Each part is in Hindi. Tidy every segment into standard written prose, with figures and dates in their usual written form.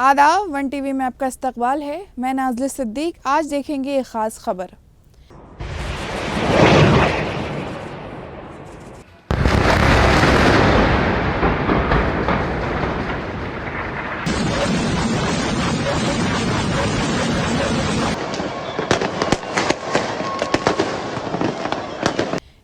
आदाब, वन टीवी में आपका इस्तकबाल है। मैं नाज़िला सिद्दीक। आज देखेंगे एक ख़ास खबर।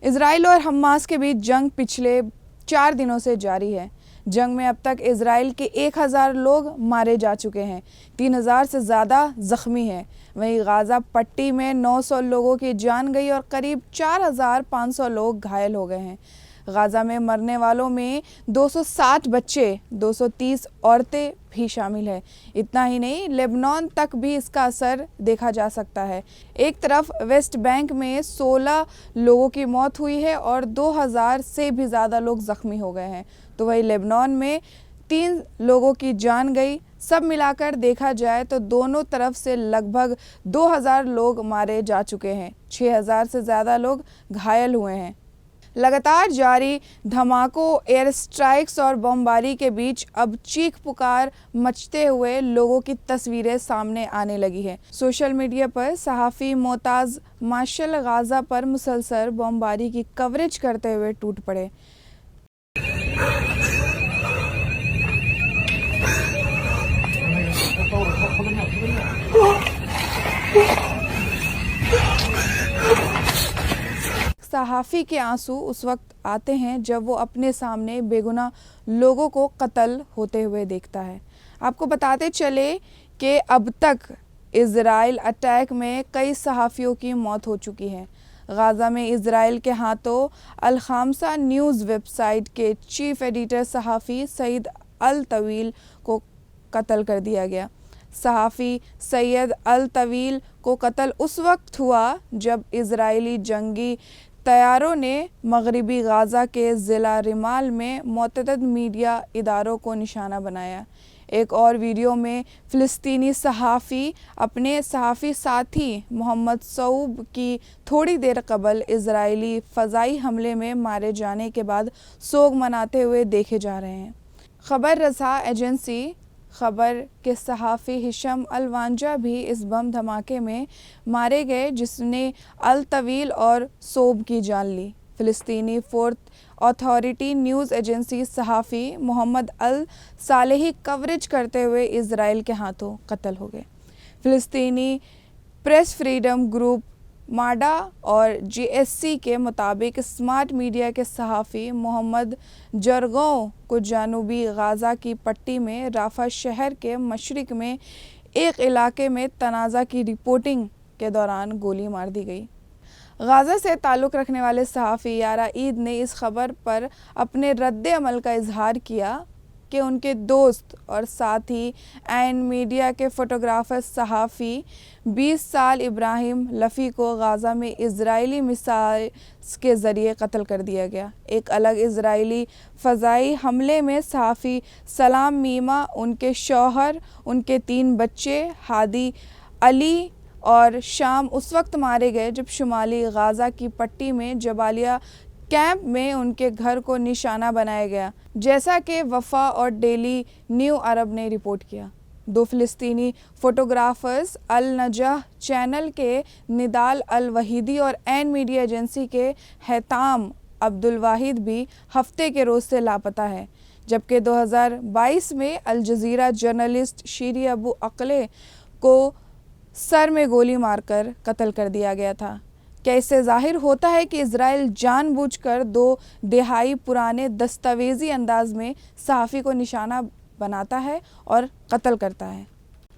इजराइल और हमास के बीच जंग पिछले 4 दिनों से जारी है। जंग में अब तक इजराइल के 1000 लोग मारे जा चुके हैं, 3000 से ज़्यादा ज़ख्मी हैं। वहीं गाज़ा पट्टी में 900 लोगों की जान गई और करीब 4500 लोग घायल हो गए हैं। गाज़ा में मरने वालों में 260 बच्चे, 230 औरतें भी शामिल है। इतना ही नहीं, लेबनान तक भी इसका असर देखा जा सकता है। एक तरफ वेस्ट बैंक में 16 लोगों की मौत हुई है और 2000 से भी ज़्यादा लोग ज़ख्मी हो गए हैं, तो वहीं लेबनान में 3 लोगों की जान गई। सब मिलाकर देखा जाए तो दोनों तरफ से लगभग 2000 लोग मारे जा चुके हैं, 6000 से ज़्यादा लोग घायल हुए हैं। लगातार जारी धमाकों, एयर स्ट्राइक्स और बमबारी के बीच अब चीख पुकार मचते हुए लोगों की तस्वीरें सामने आने लगी है। सोशल मीडिया पर सहाफ़ी मोताज़ मार्शल गाज़ा पर मुसलसल बमबारी की कवरेज करते हुए टूट पड़े। सहाफ़ी के आंसू उस वक्त आते हैं जब वो अपने सामने बेगुनाह लोगों को कत्ल होते हुए देखता है। आपको बताते चले कि अब तक इजराइल अटैक में कई सहाफ़ियों की मौत हो चुकी है। गाज़ा में इजराइल के हाथों अल खामसा न्यूज़ वेबसाइट के चीफ एडिटर सहाफ़ी सईद अल तवील को कत्ल कर दिया गया। सहाफ़ी सैयद अल तवील को कत्ल उस वक्त हुआ जब इजरायली जंगी तैयारों ने मगरबी गाज़ा के ज़िला रिमाल में मुतअद्दिद मीडिया इदारों को निशाना बनाया। एक और वीडियो में फ़िलिस्तीनी सहाफ़ी अपने सहाफ़ी साथी मोहम्मद सऊब की थोड़ी देर कबल इजरायली फ़ज़ाई हमले में मारे जाने के बाद सोग मनाते हुए देखे जा रहे हैं। ख़बर रसा एजेंसी खबर के सहाफ़ी हिशम अल वांजा भी इस बम धमाके में मारे गए जिसने अल तवील और सोब की जान ली। फ़िलिस्तीनी फोर्थ अथॉरिटी न्यूज़ एजेंसी सहाफ़ी मोहम्मद अल सालेही कवरेज करते हुए इजराइल के हाथों कत्ल हो गए। फ़िलिस्तीनी प्रेस फ्रीडम ग्रुप माडा और जीएससी के मुताबिक स्मार्ट मीडिया के सहाफ़ी मोहम्मद जरगों को जानूबी गाज़ा की पट्टी में राफा शहर के मशरिक़ में एक इलाके में तनाज़ा की रिपोर्टिंग के दौरान गोली मार दी गई। गाज़ा से ताल्लुक़ रखने वाले सहाफ़ी यारा ईद ने इस खबर पर अपने रद्द अमल का इजहार किया कि उनके दोस्त और साथ ही एन मीडिया के फ़ोटोग्राफ़र सहाफ़ी 20 साल इब्राहिम लफ़ी को गाज़ा में इजरायली मिसाइल्स के ज़रिए कत्ल कर दिया गया। एक अलग इजरायली फ़ज़ाई हमले में सहाफ़ी सलाम मीमा, उनके शौहर, उनके 3 बच्चे हादी, अली और शाम उस वक्त मारे गए जब शुमाली गाज़ा की पट्टी में जबालिया कैंप में उनके घर को निशाना बनाया गया, जैसा कि वफ़ा और डेली न्यू अरब ने रिपोर्ट किया। 2 फ़िलिस्तीनी फ़ोटोग्राफ़र्स अल नजह चैनल के निदाल अल वहीदी और एन मीडिया एजेंसी के हैताम अब्दुल वाहिद भी हफ्ते के रोज़ से लापता है, जबकि 2022 में अल जज़ीरा जर्नलिस्ट शीरी अबू अक़ले को सर में गोली मारकर कत्ल कर दिया गया था। क्या इससे ज़ाहिर होता है कि इजराइल जानबूझकर 2 दहाई पुराने दस्तावेज़ी अंदाज में सहाफ़ी को निशाना बनाता है और कत्ल करता है।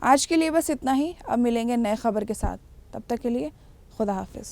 आज के लिए बस इतना ही। अब मिलेंगे नए खबर के साथ, तब तक के लिए खुदा हाफ़िज़।